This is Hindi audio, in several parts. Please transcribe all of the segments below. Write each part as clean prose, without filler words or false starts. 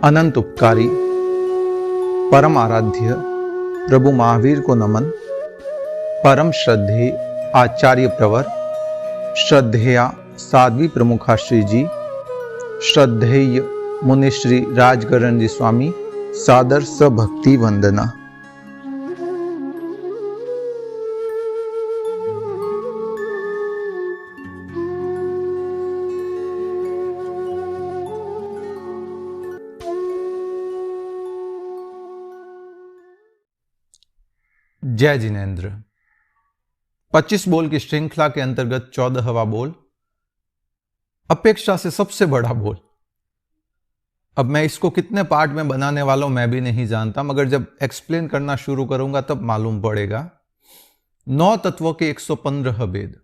अनंत उपकारी परम आराध्य प्रभु महावीर को नमन। परम श्रद्धेय आचार्य प्रवर, श्रद्धेया साध्वी प्रमुखा श्री जी, श्रद्धेय मुनिश्री राजगरण जी स्वामी, सादर सभक्ति वंदना। जय जिनेन्द्र। 25 बोल की श्रृंखला के अंतर्गत 14वां बोल, अपेक्षा से सबसे बड़ा बोल। अब मैं इसको कितने पार्ट में बनाने वाला हूं मैं भी नहीं जानता, मगर जब एक्सप्लेन करना शुरू करूंगा तब मालूम पड़ेगा। 9 तत्वों के 115 भेद।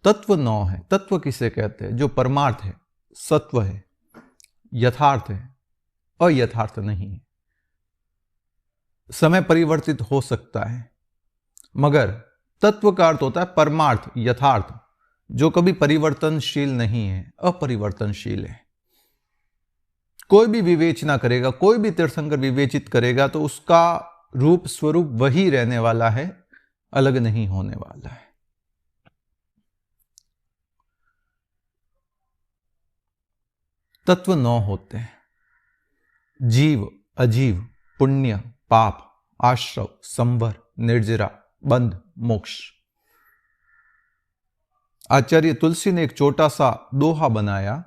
तत्व 9 है। तत्व किसे कहते हैं? जो परमार्थ है, सत्व है, यथार्थ है, अयथार्थ नहीं है। समय परिवर्तित हो सकता है, मगर तत्व का अर्थ होता है परमार्थ, यथार्थ, जो कभी परिवर्तनशील नहीं है, अपरिवर्तनशील है। कोई भी विवेचना करेगा, कोई भी तीर्थंकर विवेचित करेगा तो उसका रूप स्वरूप वही रहने वाला है, अलग नहीं होने वाला है। तत्व 9 होते हैं: जीव, अजीव, पुण्य, पाप, आश्रव, संवर, निर्जरा, बंध, मोक्ष। आचार्य तुलसी ने एक छोटा सा दोहा बनाया: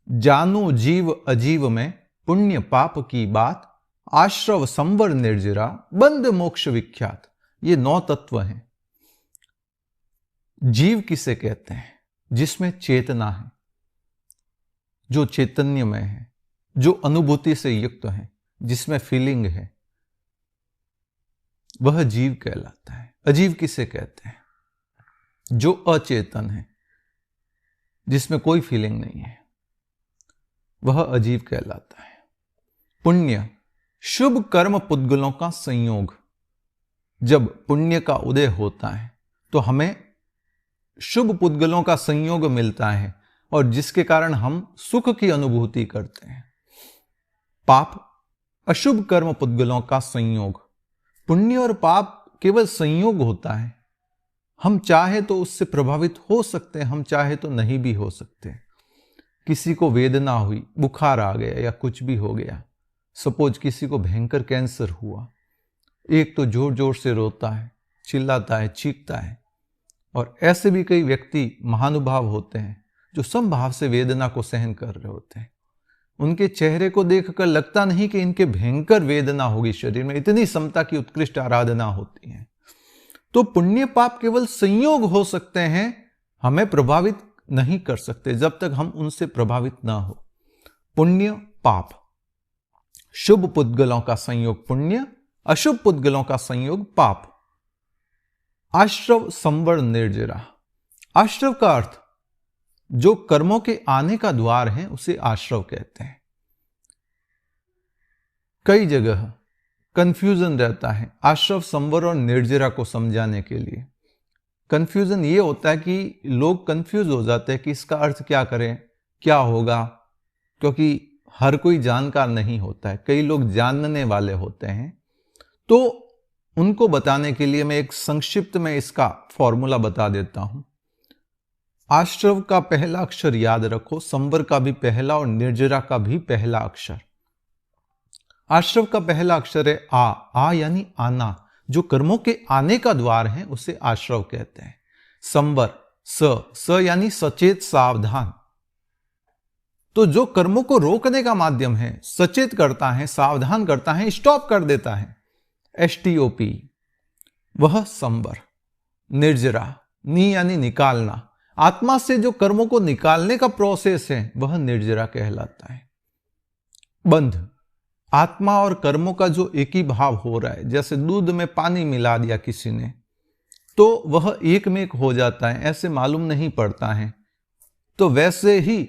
जानू जीव अजीव में, पुण्य पाप की बात, आश्रव संवर निर्जरा, बंध मोक्ष विख्यात। ये 9 तत्व हैं। जीव किसे कहते हैं? जिसमें चेतना है, जो चैतन्यमय है, जो अनुभूति से युक्त है, जिसमें फीलिंग है, वह जीव कहलाता है। अजीव किसे कहते हैं? जो अचेतन है, जिसमें कोई फीलिंग नहीं है, वह अजीव कहलाता है। पुण्य, शुभ कर्म पुद्गलों का संयोग। जब पुण्य का उदय होता है तो हमें शुभ पुद्गलों का संयोग मिलता है और जिसके कारण हम सुख की अनुभूति करते हैं। पाप, अशुभ कर्म पुद्गलों का संयोग। पुण्य और पाप केवल संयोग होता है। हम चाहे तो उससे प्रभावित हो सकते हैं, हम चाहे तो नहीं भी हो सकते। किसी को वेदना हुई, बुखार आ गया या कुछ भी हो गया, सपोज किसी को भयंकर कैंसर हुआ, एक तो जोर जोर से रोता है, चिल्लाता है, चीखता है। और ऐसे भी कई व्यक्ति महानुभाव होते हैं जो समभाव से वेदना को सहन कर रहे होते हैं। उनके चेहरे को देखकर लगता नहीं कि इनके भयंकर वेदना होगी शरीर में, इतनी समता की उत्कृष्ट आराधना होती है। तो पुण्य पाप केवल संयोग हो सकते हैं, हमें प्रभावित नहीं कर सकते जब तक हम उनसे प्रभावित ना हो। पुण्य पाप, शुभ पुद्गलों का संयोग पुण्य, अशुभ पुद्गलों का संयोग पाप। आश्रव संवर निर्जरा। आश्रव का अर्थ जो कर्मों के आने का द्वार है उसे आश्रव कहते हैं। कई जगह कंफ्यूजन रहता है आश्रव, संवर और निर्जरा को समझाने के लिए। कंफ्यूजन ये होता है कि लोग कंफ्यूज हो जाते हैं कि इसका अर्थ क्या करें, क्या होगा, क्योंकि हर कोई जानकार नहीं होता है, कई लोग जानने वाले होते हैं। तो उनको बताने के लिए मैं एक संक्षिप्त में इसका फॉर्मूला बता देता हूं। आश्रव का पहला अक्षर याद रखो, संवर का भी पहला और निर्जरा का भी पहला अक्षर। आश्रव का पहला अक्षर है आ यानी आना, जो कर्मों के आने का द्वार है उसे आश्रव कहते हैं। संवर स यानी सचेत, सावधान। तो जो कर्मों को रोकने का माध्यम है, सचेत करता है, सावधान करता है, स्टॉप कर देता है, STOP, वह संवर। निर्जरा, नी यानी निकालना, आत्मा से जो कर्मों को निकालने का प्रोसेस है वह निर्जरा कहलाता है। बंध, आत्मा और कर्मों का जो एक ही भाव हो रहा है, जैसे दूध में पानी मिला दिया किसी ने तो वह एक में एक हो जाता है, ऐसे मालूम नहीं पड़ता है। तो वैसे ही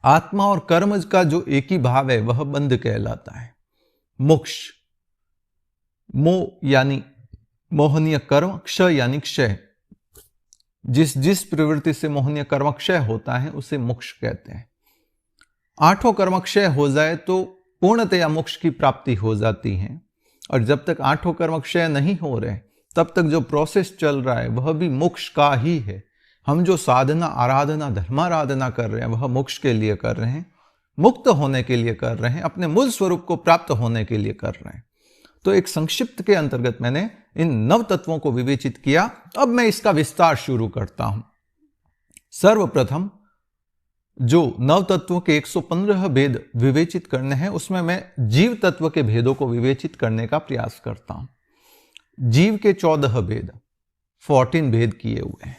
आत्मा और कर्म का जो एक ही भाव है वह बंध कहलाता है। मोक्ष, मोह यानी मोहनीय कर्म, क्षय यानी क्षय। जिस प्रवृत्ति से मोहनीय कर्म क्षय होता है उसे मोक्ष कहते हैं। आठों कर्मक्षय हो जाए तो पूर्णतया मोक्ष की प्राप्ति हो जाती है। और जब तक आठों कर्मक्षय नहीं हो रहे तब तक जो प्रोसेस चल रहा है वह भी मोक्ष का ही है। हम जो साधना, आराधना, धर्माराधना कर रहे हैं वह मोक्ष के लिए कर रहे हैं, मुक्त होने के लिए कर रहे हैं, अपने मूल स्वरूप को प्राप्त होने के लिए कर रहे हैं। तो एक संक्षिप्त के अंतर्गत मैंने इन 9 तत्वों को विवेचित किया। अब मैं इसका विस्तार शुरू करता हूं। सर्वप्रथम जो 9 तत्वों के 115 भेद विवेचित करने हैं उसमें मैं जीव तत्व के भेदों को विवेचित करने का प्रयास करता हूं। जीव के 14 भेद, 14 भेद किए हुए हैं।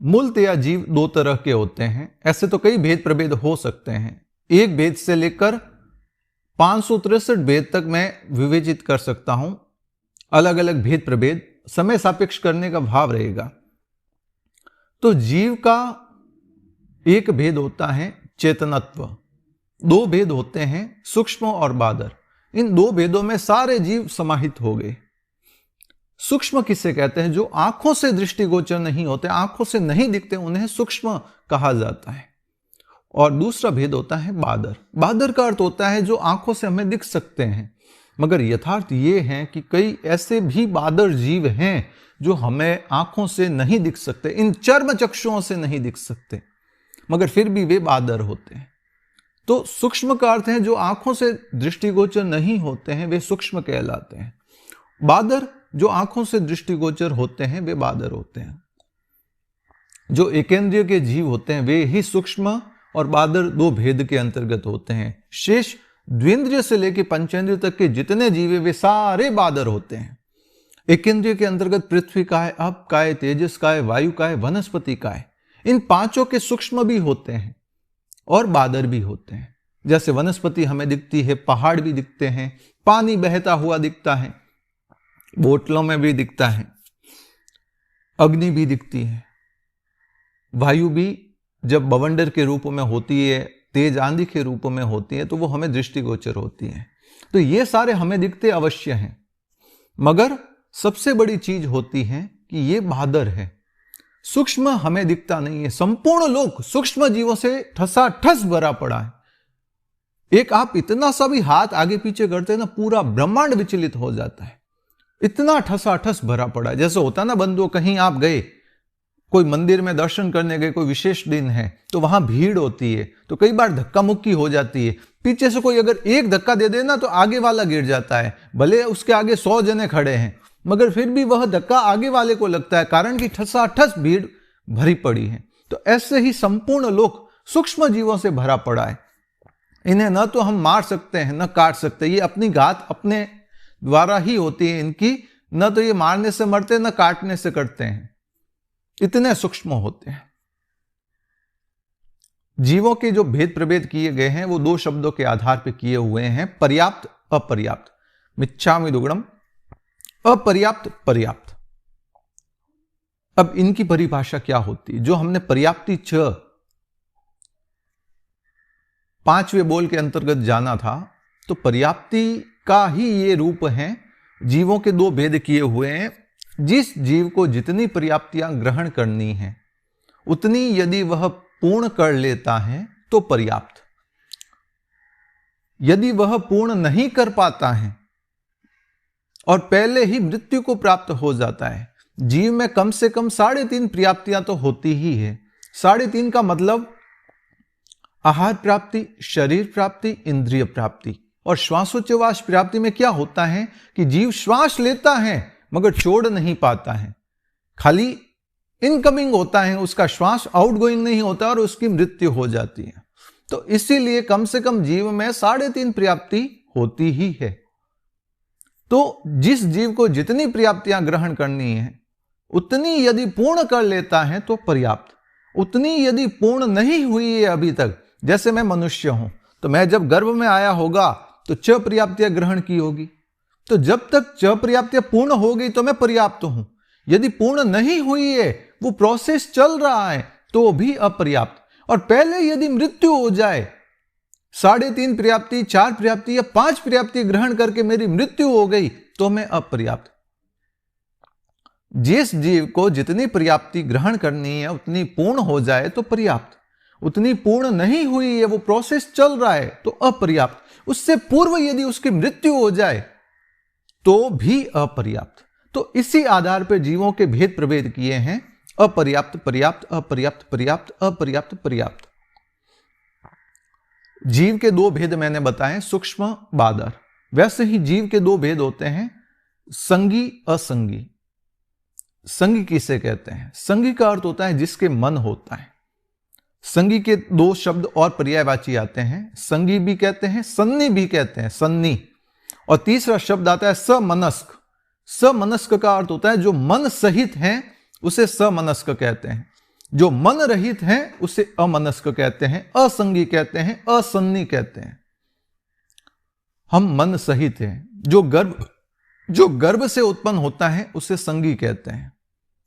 मूलतया जीव 2 तरह के होते हैं। ऐसे तो कई भेद प्रभेद हो सकते हैं। एक भेद से लेकर 563 भेद तक मैं विवेचित कर सकता हूं। अलग अलग भेद प्रभेद, समय सापेक्ष करने का भाव रहेगा। तो जीव का एक भेद होता है चेतनत्व, 2 भेद होते हैं सूक्ष्म और बादर। इन 2 भेदों में सारे जीव समाहित हो गए। सूक्ष्म किसे कहते हैं? जो आंखों से दृष्टिगोचर नहीं होते, आंखों से नहीं दिखते, उन्हें सूक्ष्म कहा जाता है। और दूसरा भेद होता है बादर। बादर का अर्थ होता है जो आंखों से हमें दिख सकते हैं, मगर यथार्थ ये है कि कई ऐसे भी बादर जीव हैं जो हमें आंखों से नहीं दिख सकते, इन चर्म चक्षुओं से नहीं दिख सकते, मगर फिर भी वे बादर होते हैं। तो सूक्ष्म का अर्थ है जो आंखों से दृष्टिगोचर नहीं होते हैं, वे सूक्ष्म कहलाते हैं। बादर जो आंखों से दृष्टिगोचर होते हैं वे बादर होते हैं। जो एकेंद्रिय के जीव होते हैं वे ही सूक्ष्म और बादर 2 भेद के अंतर्गत होते हैं। शेष द्विंद्रिय से लेकर पंचेंद्रिय तक के जितने जीव है वे सारे बादर होते हैं। एकेंद्रिय के अंतर्गत पृथ्वी का है, अप का है, तेजस का है, वायु का है, वनस्पति का है। इन 5 के सूक्ष्म भी होते हैं और बादर भी होते हैं। जैसे वनस्पति हमें दिखती है, पहाड़ भी दिखते हैं, पानी बहता हुआ दिखता है, बोतलों में भी दिखता है, अग्नि भी दिखती है, वायु भी जब बवंडर के रूप में होती है, तेज आंधी के रूप में होती है, तो वो हमें दृष्टिगोचर होती है। तो ये सारे हमें दिखते अवश्य हैं, मगर सबसे बड़ी चीज होती है कि ये बादर है। सूक्ष्म हमें दिखता नहीं है। संपूर्ण लोक सूक्ष्म जीवों से ठसाठस भरा पड़ा है। एक आप इतना सा भी हाथ आगे पीछे करते हैं ना, पूरा ब्रह्मांड विचलित हो जाता है। इतना ठसाठस भरा पड़ा है। जैसे होता ना बंधुओं, कहीं आप गए, कोई मंदिर में दर्शन करने गए, कोई विशेष दिन है, तो वहां भीड़ होती है, तो कई बार धक्का मुक्की हो जाती है। पीछे से कोई अगर एक धक्का दे देना तो आगे वाला गिर जाता है, भले उसके आगे 100 जने खड़े हैं, मगर फिर भी वह धक्का आगे वाले को लगता है, कारण कि ठसाठस भीड़ भरी पड़ी है। तो ऐसे ही संपूर्ण लोक सूक्ष्म जीवों से भरा पड़ा है। इन्हें न तो हम मार सकते हैं न काट सकते, ये अपनी घात अपने द्वारा ही होती है इनकी, न तो ये मारने से मरते न काटने से कटते हैं, इतने सूक्ष्म होते हैं। जीवों के जो भेद प्रभेद किए गए हैं वो 2 शब्दों के आधार पर किए हुए हैं, पर्याप्त अपर्याप्त। मिच्छामि दुग्धम, अपर्याप्त पर्याप्त। अब इनकी परिभाषा क्या होती है? जो हमने पर्याप्ति 5वें बोल के अंतर्गत जाना था, तो पर्याप्ति का ही ये रूप है। जीवों के 2 भेद किए हुए हैं। जिस जीव को जितनी पर्याप्तियां ग्रहण करनी है उतनी यदि वह पूर्ण कर लेता है तो पर्याप्त। यदि वह पूर्ण नहीं कर पाता है और पहले ही मृत्यु को प्राप्त हो जाता है, जीव में कम से कम 3.5 पर्याप्तियां तो होती ही है। 3.5 का मतलब आहार प्राप्ति, शरीर प्राप्ति, इंद्रिय प्राप्ति। और श्वासोच्छ्वास प्राप्ति में क्या होता है कि जीव श्वास लेता है मगर छोड़ नहीं पाता है, खाली इनकमिंग होता है, उसका श्वास आउटगोइंग नहीं होता और उसकी मृत्यु हो जाती है। तो इसीलिए कम से कम जीव में 3.5 पर्याप्ति होती ही है। तो जिस जीव को जितनी पर्याप्तियां ग्रहण करनी है उतनी यदि पूर्ण कर लेता है तो पर्याप्त। उतनी यदि पूर्ण नहीं हुई है अभी तक, जैसे मैं मनुष्य हूं, तो मैं जब गर्भ में आया होगा तो 6 पर्याप्तियां ग्रहण की होगी, तो जब तक 6 पर्याप्तियां पूर्ण हो गई तो मैं पर्याप्त हूं। यदि पूर्ण नहीं हुई है, वो प्रोसेस चल रहा है, तो भी अपर्याप्त। और पहले यदि मृत्यु हो जाए, 3.5 पर्याप्ति, 4 पर्याप्ति या 5 पर्याप्ति ग्रहण करके मेरी मृत्यु हो गई तो मैं अपर्याप्त। जिस जीव को जितनी पर्याप्ति ग्रहण करनी है उतनी पूर्ण हो जाए तो पर्याप्त। उतनी पूर्ण नहीं हुई है, वो प्रोसेस चल रहा है, तो अपर्याप्त। उससे पूर्व यदि उसकी मृत्यु हो जाए तो भी अपर्याप्त। तो इसी आधार पर जीवों के भेद प्रभेद किए हैं, अपर्याप्त, पर्याप्त, अपर्याप्त, पर्याप्त, अपर्याप्त, पर्याप्त। जीव के दो भेद मैंने बताए, सूक्ष्म, बादर। वैसे ही जीव के दो भेद होते हैं, संगी, असंगी। संगी किसे कहते हैं? संगी का अर्थ होता है जिसके मन होता है। संगी के दो शब्द और पर्यायवाची आते हैं, संगी भी कहते हैं, सन्नी भी कहते हैं, सन्नी। और तीसरा शब्द आता है समनस्क। समनस्क का अर्थ होता है जो मन सहित है उसे समनस्क कहते हैं, जो मन रहित है उसे अमनस्क कहते हैं, असंगी कहते हैं, असन्नी कहते हैं। हम मन सहित हैं, जो गर्भ से उत्पन्न होता है उसे संगी कहते हैं,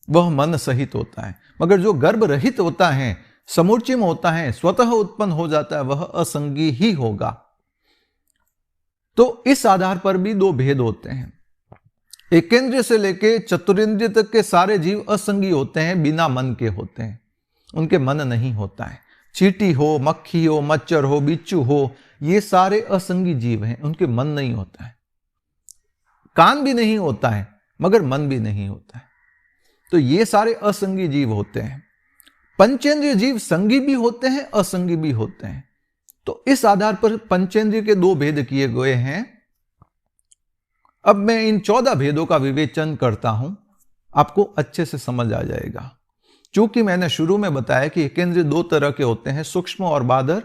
वह मन सहित होता है। मगर जो गर्भ रहित होता है, समूचिम होता है, स्वतः उत्पन्न हो जाता है, वह असंगी ही होगा। तो इस आधार पर भी दो भेद होते हैं। एकेंद्रिय से लेके चतुरेंद्रिय तक के सारे जीव असंगी होते हैं, बिना मन के होते हैं, उनके मन नहीं होता है। चींटी हो, मक्खी हो, मच्छर हो, बिच्छू हो, ये सारे असंगी जीव हैं, उनके मन नहीं होता है। कान भी नहीं होता है मगर मन भी नहीं होता है। तो ये सारे असंगी जीव होते हैं। पंचेंद्रिय जीव संगी भी होते हैं, असंगी भी होते हैं। तो इस आधार पर पंचेंद्रिय के दो भेद किए गए हैं। अब मैं इन 14 भेदों का विवेचन करता हूं, आपको अच्छे से समझ आ जाएगा। चूंकि मैंने शुरू में बताया कि एकेंद्रिय दो तरह के होते हैं, सूक्ष्म और बादर,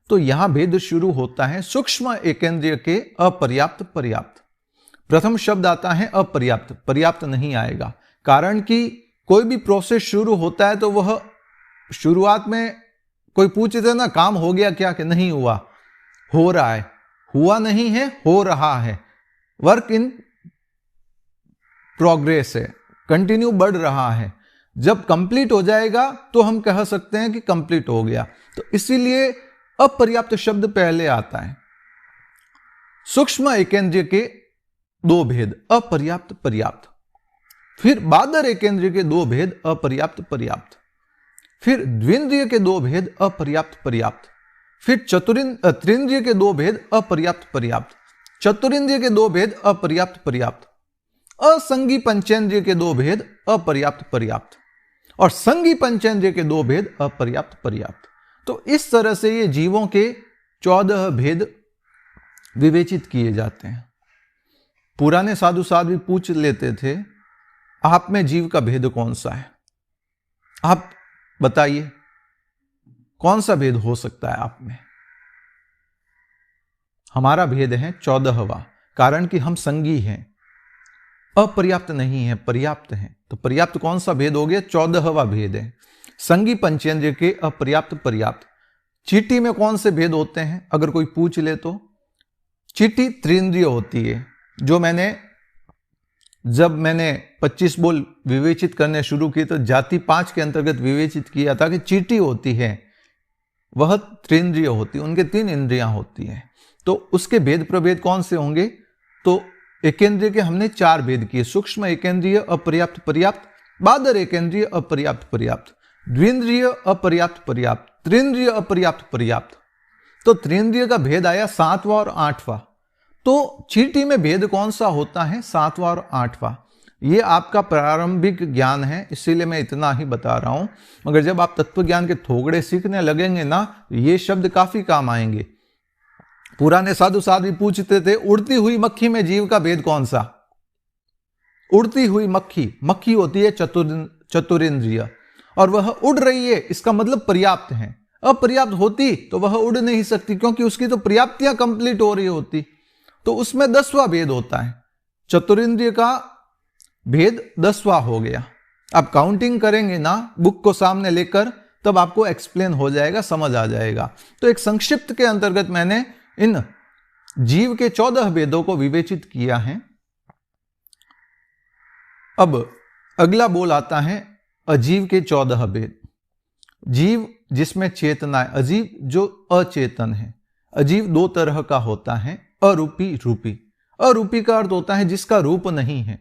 तो यहां भेद शुरू होता है सूक्ष्म एकेंद्रिय के अपर्याप्त, पर्याप्त। प्रथम शब्द आता है अपर्याप्त, पर्याप्त नहीं आएगा, कारण कि कोई भी प्रोसेस शुरू होता है तो वह शुरुआत में कोई पूछते थे ना, काम हो गया क्या, कि नहीं हुआ, हो रहा है, हुआ नहीं है, हो रहा है, वर्क इन प्रोग्रेस है, कंटिन्यू बढ़ रहा है। जब कंप्लीट हो जाएगा तो हम कह सकते हैं कि कंप्लीट हो गया। तो इसीलिए अपर्याप्त शब्द पहले आता है। सूक्ष्म एकेंद्रिय के दो भेद, अपर्याप्त, पर्याप्त। फिर बादर एकेंद्रिय के दो भेद, अपर्याप्त, पर्याप्त। फिर द्विंद्रिय के दो भेद, अपर्याप्त, पर्याप्त। फिर त्रिंद्रिय के दो भेद, अपर्याप्त, पर्याप्त। चतुरिंद्रिय के दो भेद, अपर्याप्त, पर्याप्त। असंगी पंचेंद्रिय के दो भेद, अपर्याप्त, पर्याप्त। और संगी पंचेंद्रिय के दो भेद, अपर्याप्त, पर्याप्त। तो इस तरह से ये जीवों के 14 भेद विवेचित किए जाते हैं। पुराने साधु साधु भी पूछ लेते थे, आप में जीव का भेद कौन सा है? आप बताइए कौन सा भेद हो सकता है आप में? हमारा भेद है 14वां, कारण कि हम संगी हैं, अपर्याप्त नहीं है, पर्याप्त हैं। तो पर्याप्त कौन सा भेद हो गया? 14वां भेद है, संगी पंचेंद्रिय के अपर्याप्त, पर्याप्त। चींटी में कौन से भेद होते हैं अगर कोई पूछ ले तो? चींटी त्रिंद्रिय होती है, जो जब मैंने 25 बोल विवेचित करने शुरू किए तो जाति 5 के अंतर्गत विवेचित किया था कि चींटी होती है, वह त्रिंद्रिय होती है, उनके 3 इंद्रियां होती हैं। तो उसके भेद प्रभेद कौन से होंगे? तो एकेंद्रिय के हमने 4 भेद किए, सूक्ष्म एकेंद्रिय अपर्याप्त, पर्याप्त, बादर एकेंद्रिय अपर्याप्त, पर्याप्त, द्विंद्रिय अपर्याप्त, पर्याप्त, त्रिंद्रिय अपर्याप्त, पर्याप्त। तो त्रिंद्रिय का भेद आया 7वां और 8वां। तो चींटी में भेद कौन सा होता है? 7वां और 8वां। ये आपका प्रारंभिक ज्ञान है, इसीलिए मैं इतना ही बता रहा हूं। मगर जब आप तत्व ज्ञान के थोगड़े सीखने लगेंगे ना, ये शब्द काफी काम आएंगे। पुराने साधु साधु पूछते थे, उड़ती हुई मक्खी में जीव का भेद कौन सा? उड़ती हुई मक्खी होती है चतुरिंद्रिय, और वह उड़ रही है, इसका मतलब पर्याप्त है। अपर्याप्त होती तो वह उड़ नहीं सकती, क्योंकि उसकी तो पर्याप्तियां कंप्लीट हो रही होती। तो उसमें 10वां भेद होता है, चतुरिंद्रिय का भेद 10वां हो गया। आप काउंटिंग करेंगे ना बुक को सामने लेकर, तब आपको एक्सप्लेन हो जाएगा, समझ आ जाएगा। तो एक संक्षिप्त के अंतर्गत मैंने इन जीव के 14 भेदों को विवेचित किया है। अब अगला बोल आता है अजीव के 14 भेद। जीव जिसमें चेतना है, अजीव जो अचेतन है। अजीव 2 तरह का होता है, अरूपी, रूपी। अरूपी का अर्थ होता है जिसका रूप नहीं है,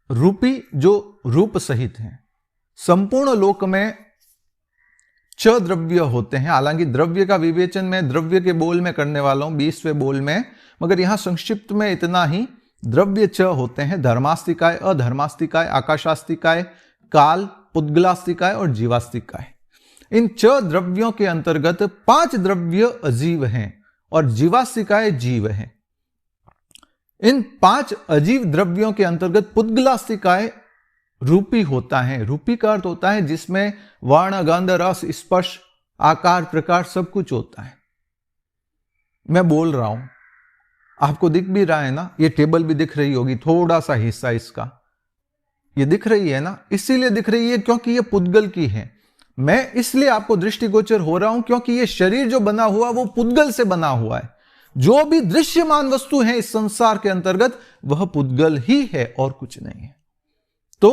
रूपी जो रूप सहित है। संपूर्ण लोक में च द्रव्य होते हैं। हालांकि द्रव्य का विवेचन मैं द्रव्य के बोल में करने वाला हूं 20वें बोल में, मगर यहां संक्षिप्त में इतना ही। द्रव्य च होते हैं धर्मास्तिकाय, अधर्मास्तिकाय, आकाशास्तिकाय, काल, पुद्गलास्तिकाय और जीवास्तिकाय। इन च द्रव्यों के अंतर्गत 5 द्रव्य अजीव हैं और जीवास्तिकाय जीव हैं। इन 5 अजीव द्रव्यों के अंतर्गत पुद्गलास्तिकाय रूपी होता है। रूपी का अर्थ होता है जिसमें वर्ण, गंध, रस, स्पर्श, आकार, प्रकार सब कुछ होता है। मैं बोल रहा हूं, आपको दिख भी रहा है ना, ये टेबल भी दिख रही होगी, थोड़ा सा हिस्सा इसका ये दिख रही है ना, इसीलिए दिख रही है क्योंकि ये पुद्गल की है। मैं इसलिए आपको दृष्टिगोचर हो रहा हूं क्योंकि ये शरीर जो बना हुआ वो पुद्गल से बना हुआ है। जो भी दृश्यमान वस्तु है इस संसार के अंतर्गत वह पुद्गल ही है और कुछ नहीं है। तो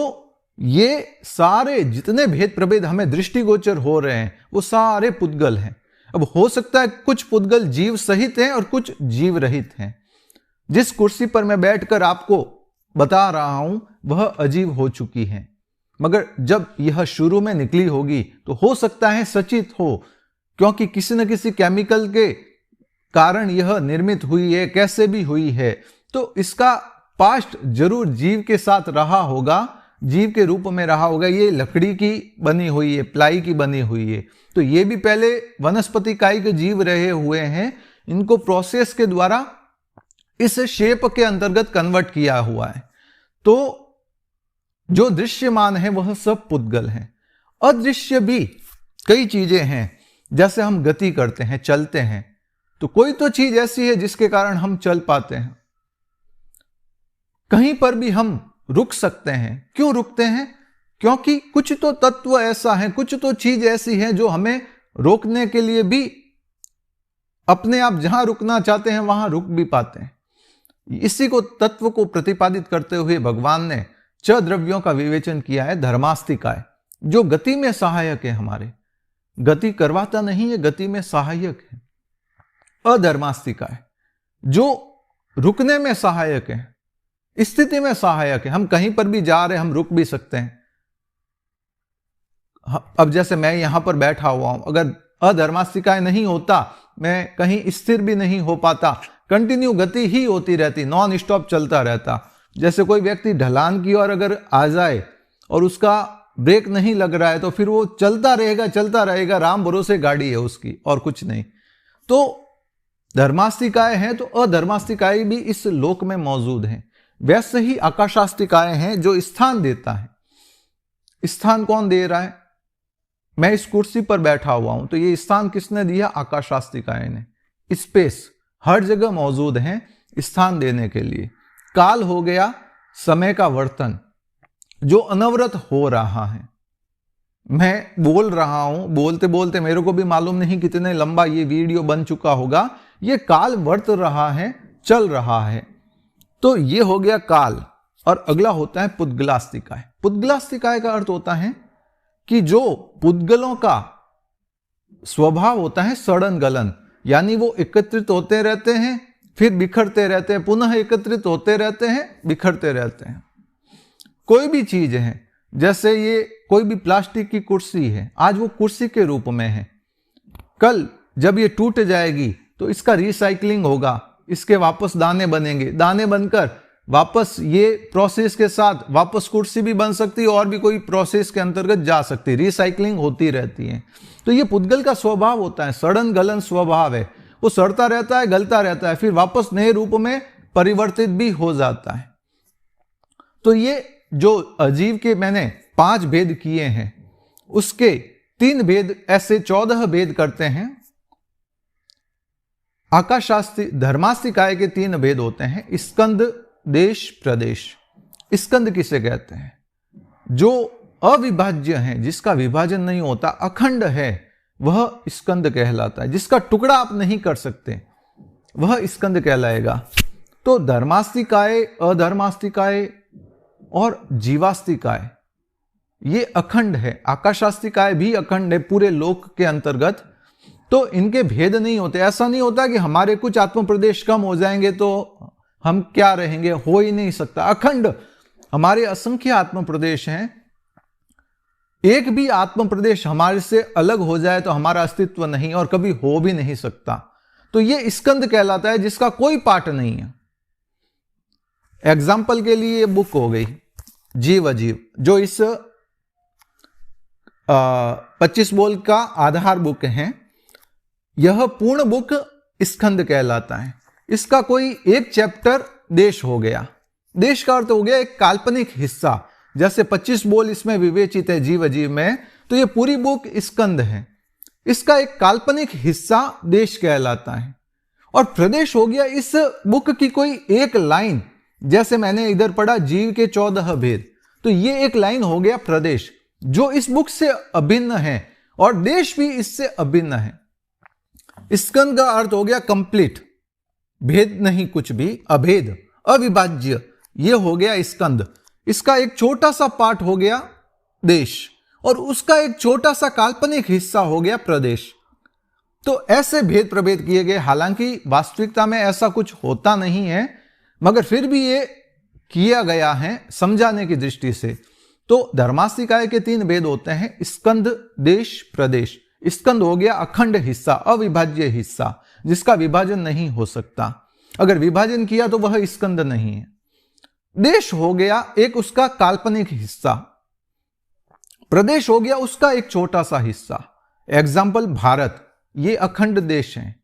ये सारे जितने भेद प्रभेद हमें दृष्टिगोचर हो रहे हैं वो सारे पुद्गल हैं। अब हो सकता है कुछ पुद्गल जीव सहित हैं और कुछ जीव रहित हैं। जिस कुर्सी पर मैं बैठकर आपको बता रहा हूं वह अजीव हो चुकी है, मगर जब यह शुरू में निकली होगी तो हो सकता है सचित हो, क्योंकि किसी न किसी केमिकल के कारण यह निर्मित हुई है, कैसे भी हुई है, तो इसका पास्ट जरूर जीव के साथ रहा होगा, जीव के रूप में रहा होगा। ये लकड़ी की बनी हुई है, प्लाई की बनी हुई है, तो ये भी पहले वनस्पति कायिक जीव रहे हुए हैं। इनको प्रोसेस के द्वारा इस शेप के अंतर्गत कन्वर्ट किया हुआ है। तो जो दृश्यमान है वह सब पुद्गल है। अदृश्य भी कई चीजें हैं, जैसे हम गति करते हैं, चलते हैं, तो कोई तो चीज ऐसी है जिसके कारण हम चल पाते हैं। कहीं पर भी हम रुक सकते हैं। क्यों रुकते हैं? क्योंकि कुछ तो तत्व ऐसा है, कुछ तो चीज ऐसी है जो हमें रोकने के लिए भी अपने आप जहां रुकना चाहते हैं वहां रुक भी पाते हैं। इसी को तत्व को प्रतिपादित करते हुए भगवान ने च द्रव्यों का विवेचन किया है धर्मास्तिकाय, जो गति में सहायक है, हमारे गति करवाता नहीं है, गति में सहायक है। अधर्मास्तिकाय जो रुकने में सहायक है, स्थिति में सहायक है। हम कहीं पर भी जा रहे हैं, हम रुक भी सकते हैं। अब जैसे मैं यहां पर बैठा हुआ हूं, अगर अधर्मास्तिकाय नहीं होता मैं कहीं स्थिर भी नहीं हो पाता, कंटिन्यू गति ही होती रहती, नॉन स्टॉप चलता रहता। जैसे कोई व्यक्ति ढलान की ओर अगर आ जाए और उसका ब्रेक नहीं लग रहा है तो फिर वो चलता रहेगा, राम भरोसे गाड़ी है उसकी और कुछ नहीं। तो धर्मास्तिकाय है तो अधर्मास्तिकाय भी इस लोक में मौजूद है। वैसे ही आकाशास्तिकाय हैं जो स्थान देता है। स्थान कौन दे रहा है? मैं इस कुर्सी पर बैठा हुआ हूं, तो ये स्थान किसने दिया? आकाशास्तिकाय ने। स्पेस हर जगह मौजूद है स्थान देने के लिए। काल हो गया समय का वर्तन जो अनवरत हो रहा है। मैं बोल रहा हूं, बोलते बोलते मेरे को भी मालूम नहीं कितने लंबा ये वीडियो बन चुका होगा। ये काल वर्त रहा है, चल रहा है। तो ये हो गया काल। और अगला होता है पुद्गलास्तिकाय। पुद्गलास्तिकाय का अर्थ होता है कि जो पुद्गलों का स्वभाव होता है सड़न गलन, यानी वो एकत्रित होते रहते हैं फिर बिखरते रहते हैं, पुनः एकत्रित होते रहते हैं, बिखरते रहते हैं। कोई भी चीज है, जैसे ये कोई भी प्लास्टिक की कुर्सी है, आज वो कुर्सी के रूप में है, कल जब ये टूट जाएगी तो इसका रिसाइकलिंग होगा, इसके वापस दाने बनेंगे, दाने बनकर वापस ये प्रोसेस के साथ वापस कुर्सी भी बन सकती है और भी कोई प्रोसेस के अंतर्गत जा सकती है, रिसाइकलिंग होती रहती है। तो ये पुद्गल का स्वभाव होता है, सड़न गलन स्वभाव है। वो सड़ता रहता है, गलता रहता है, फिर वापस नए रूप में परिवर्तित भी हो जाता है। तो ये जो अजीव के मैंने 5 भेद किए हैं, उसके 3 भेद ऐसे 14 भेद करते हैं। धर्मास्तिकाय के 3 भेद होते हैं, स्कंद, देश, प्रदेश। स्कंद किसे कहते हैं? जो अविभाज्य है, जिसका विभाजन नहीं होता, अखंड है, वह स्कंद कहलाता है। जिसका टुकड़ा आप नहीं कर सकते वह स्कंद कहलाएगा। तो धर्मास्तिकाय, अधर्मास्तिकाय और जीवास्तिकाय ये अखंड है। आकाशास्तिकाय भी अखंड है पूरे लोक के अंतर्गत। तो इनके भेद नहीं होते। ऐसा नहीं होता कि हमारे कुछ आत्म प्रदेश कम हो जाएंगे तो हम क्या रहेंगे, हो ही नहीं सकता। अखंड हमारे असंख्य आत्म प्रदेश हैं। एक भी आत्म प्रदेश हमारे से अलग हो जाए तो हमारा अस्तित्व नहीं और कभी हो भी नहीं सकता। तो यह स्कंद कहलाता है जिसका कोई पार्ट नहीं है। एग्जाम्पल के लिए बुक हो गई जीव अजीव, जो इस 25 बोल का आधार बुक है। यह पूर्ण बुक स्कंद कहलाता है। इसका कोई एक चैप्टर देश हो गया। देश का अर्थ हो गया एक काल्पनिक हिस्सा। जैसे 25 बोल इसमें विवेचित है जीव अजीव में, तो यह पूरी बुक स्कंद है। इसका एक काल्पनिक हिस्सा देश कहलाता है। और प्रदेश हो गया इस बुक की कोई एक लाइन। जैसे मैंने इधर पढ़ा जीव के 14 भेद, तो यह एक लाइन हो गया प्रदेश, जो इस बुक से अभिन्न है, और देश भी इससे अभिन्न है। स्कंद का अर्थ हो गया कंप्लीट, भेद नहीं कुछ भी, अभेद, अविभाज्य, यह हो गया स्कंद। इसका एक छोटा सा पार्ट हो गया देश, और उसका एक छोटा सा काल्पनिक हिस्सा हो गया प्रदेश। तो ऐसे भेद प्रभेद किए गए। हालांकि वास्तविकता में ऐसा कुछ होता नहीं है, मगर फिर भी ये किया गया है समझाने की दृष्टि से। तो धर्मास्तिकाय के 3 भेद होते हैं, स्कंद, देश, प्रदेश। स्कंद हो गया अखंड हिस्सा, अविभाज्य हिस्सा, जिसका विभाजन नहीं हो सकता। अगर विभाजन किया तो वह स्कंद नहीं है। देश हो गया एक उसका काल्पनिक हिस्सा। प्रदेश हो गया उसका एक छोटा सा हिस्सा। एग्जाम्पल भारत, ये अखंड देश है।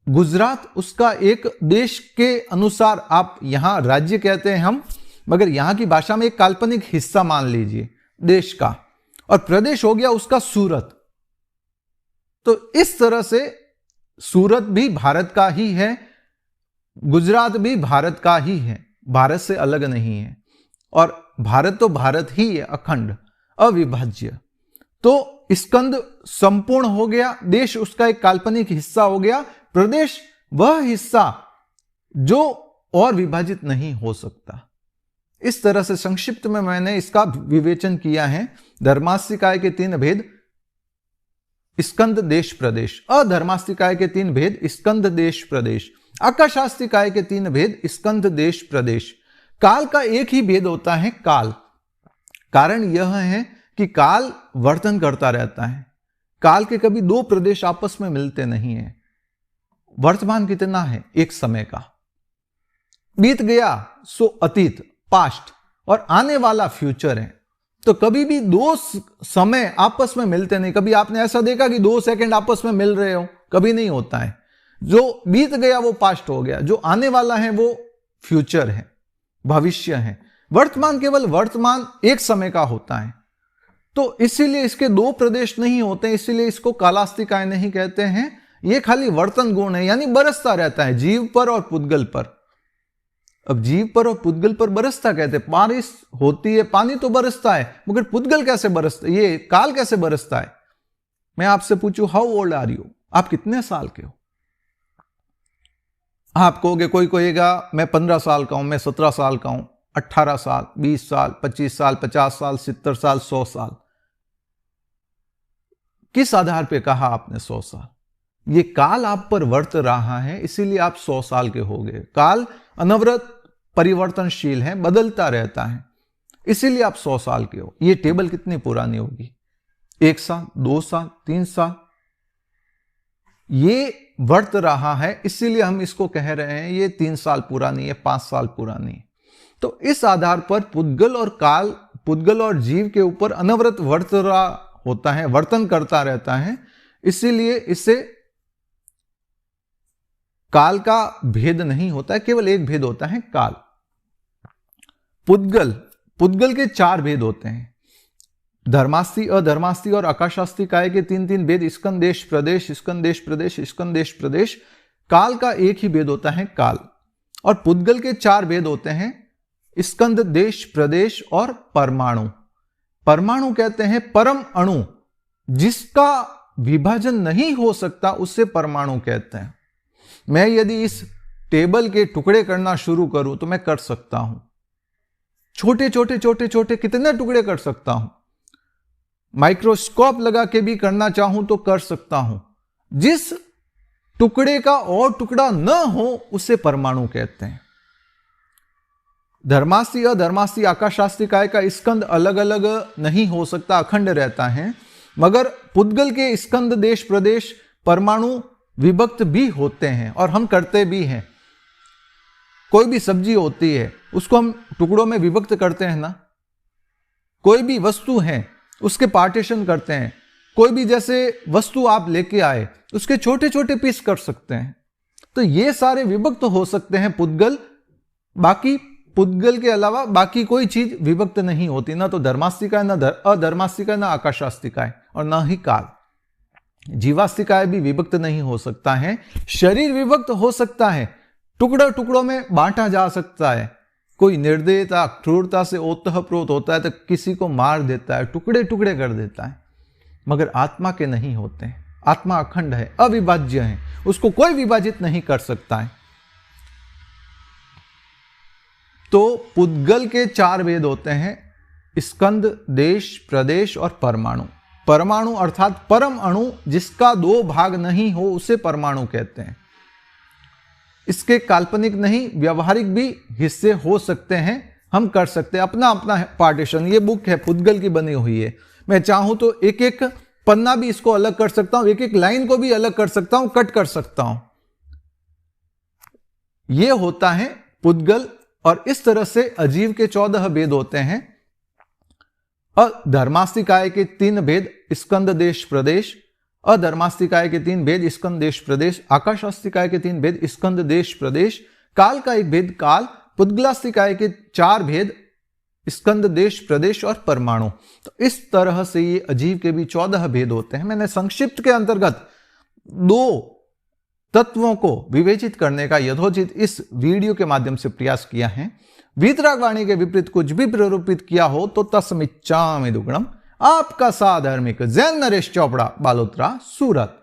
गुजरात उसका एक देश के अनुसार, आप यहां राज्य कहते हैं हम, मगर यहां की भाषा में एक काल्पनिक हिस्सा मान लीजिए देश का। और प्रदेश हो गया उसका सूरत। तो इस तरह से सूरत भी भारत का ही है, गुजरात भी भारत का ही है, भारत से अलग नहीं है। और भारत तो भारत ही है, अखंड, अविभाज्य। तो स्कंद संपूर्ण हो गया, देश उसका एक काल्पनिक हिस्सा हो गया, प्रदेश वह हिस्सा जो और विभाजित नहीं हो सकता। इस तरह से संक्षिप्त में मैंने इसका विवेचन किया है। धर्मास्तिकाय के 3 भेद, स्कंद, देश, प्रदेश। अधर्मास्तिकाय के 3 भेद, स्कंद, देश, प्रदेश। आकाशास्तिकाय के 3 भेद, स्कंद, देश, प्रदेश। काल का एक ही भेद होता है, काल। कारण यह है कि काल वर्तन करता रहता है। काल के कभी 2 प्रदेश आपस में मिलते नहीं है। वर्तमान कितना है? एक समय का। बीत गया सो अतीत, पास्ट, और आने वाला फ्यूचर है। तो कभी भी 2 समय आपस में मिलते नहीं। कभी आपने ऐसा देखा कि 2 सेकंड आपस में मिल रहे हो? कभी नहीं होता है। जो बीत गया वो पास्ट हो गया, जो आने वाला है वो फ्यूचर है, भविष्य है। वर्तमान केवल वर्तमान एक समय का होता है। तो इसीलिए इसके 2 प्रदेश नहीं होते, इसीलिए इसको कालास्तिकाय नहीं कहते हैं। ये खाली वर्तन गुण है, यानी बरसता रहता है जीव पर और पुद्गल पर। अब जीव पर और पुद्गल पर बरसता कहते हैं, बारिश होती है, पानी तो बरसता है, मगर पुद्गल कैसे बरसता है, ये काल कैसे बरसता है? मैं आपसे पूछूं, हाउ ओल्ड आर यू? आप कितने साल के हो? आप कहोगे, कोई कहेगा मैं 15 साल का हूं, मैं 17 साल का हूं, 18 साल, 20 साल, 25 साल, 50 साल, 70 साल, 100 साल। किस आधार पे कहा आपने 100 साल? ये काल आप पर वर्त रहा है, इसीलिए आप 100 साल के हो गए। काल अनवरत परिवर्तनशील है, बदलता रहता है, इसीलिए आप 100 साल के हो। ये टेबल कितनी पुरानी होगी? 1 साल, 2 साल, 3 साल, ये वर्त रहा है, इसीलिए हम इसको कह रहे हैं ये 3 साल पुरानी है, 5 साल पुरानी है। तो इस आधार पर पुद्गल और काल, पुद्गल और जीव के ऊपर अनवरत वर्त रहा होता है, वर्तन करता रहता है, इसीलिए इससे काल का भेद नहीं होता है, केवल एक भेद होता है, काल। पुद्गल, पुद्गल के 4 भेद होते हैं, धर्मास्ति, अधर्मास्ति और आकाशास्तिकाय के 3 भेद, स्कंद, देश, प्रदेश, स्कंद, देश, प्रदेश, स्कंद, देश, प्रदेश। काल का एक ही भेद होता है, काल। और पुद्गल के 4 भेद होते हैं, स्कंद, देश, प्रदेश और परमाणु। परमाणु कहते हैं परम अणु, जिसका विभाजन नहीं हो सकता, उससे परमाणु कहते हैं। मैं यदि इस टेबल के टुकड़े करना शुरू करूं तो मैं कर सकता हूं, छोटे छोटे छोटे छोटे कितने टुकड़े कर सकता हूं। माइक्रोस्कोप लगा के भी करना चाहूं तो कर सकता हूं। जिस टुकड़े का और टुकड़ा न हो उसे परमाणु कहते हैं। धर्मास्थी अधर्मास्थी आकाशास्थी काय का स्कंद अलग अलग नहीं हो सकता, अखंड रहता है, मगर पुद्गल के स्कंद देश प्रदेश परमाणु विभक्त भी होते हैं और हम करते भी हैं। कोई भी सब्जी होती है उसको हम टुकड़ों में विभक्त करते हैं ना, कोई भी वस्तु है उसके पार्टीशन करते हैं, कोई भी जैसे वस्तु आप लेके आए उसके छोटे छोटे पीस कर सकते हैं। तो ये सारे विभक्त हो सकते हैं पुद्गल, बाकी पुद्गल के अलावा बाकी कोई चीज विभक्त नहीं होती, ना तो धर्मास्तिका, ना अधर्मास्तिका, ना आकाशास्तिका और ना ही काल। जीवास्तिकाय भी विभक्त नहीं हो सकता है। शरीर विभक्त हो सकता है, टुकड़ों टुकड़ों में बांटा जा सकता है। कोई निर्दयता क्रूरता से ओतप्रोत होता है तो किसी को मार देता है, टुकड़े टुकड़े कर देता है, मगर आत्मा के नहीं होते हैं। आत्मा अखंड है, अविभाज्य है, उसको कोई विभाजित नहीं कर सकता है। तो पुद्गल के 4 भेद होते हैं, स्कंद, देश, प्रदेश और परमाणु। परमाणु अर्थात परम अणु, जिसका 2 भाग नहीं हो उसे परमाणु कहते हैं। इसके काल्पनिक नहीं व्यवहारिक भी हिस्से हो सकते हैं, हम कर सकते हैं अपना अपना पार्टीशन। ये बुक है पुद्गल की बनी हुई है, मैं चाहूं तो एक एक पन्ना भी इसको अलग कर सकता हूं, एक एक लाइन को भी अलग कर सकता हूं, कट कर सकता हूं। यह होता है पुद्गल। और इस तरह से अजीव के 14 भेद होते हैं। अधर्मास्तिकाय के 3 भेद, स्कंद देश प्रदेश। अधर्मास्तिकाय के 3 भेद, स्कंद देश प्रदेश। आकाशास्तिकाय के 3 भेद, स्कंद देश प्रदेश। काल का 1 भेद काल। पुद्गलास्तिकाय के 4 भेद, स्कंद देश प्रदेश और परमाणु। तो इस तरह से ये अजीव के भी 14 भेद होते हैं। मैंने संक्षिप्त के अंतर्गत 2 तत्वों को विवेचित करने का यथोचित इस वीडियो के माध्यम से प्रयास किया है। वीतरागवाणी के विपरीत कुछ भी प्ररूपित किया हो तो तस्मिच्चामि दुक्कड़म। आपका साधर्मिक जैन नरेश चोपड़ा, बालोतरा, सूरत।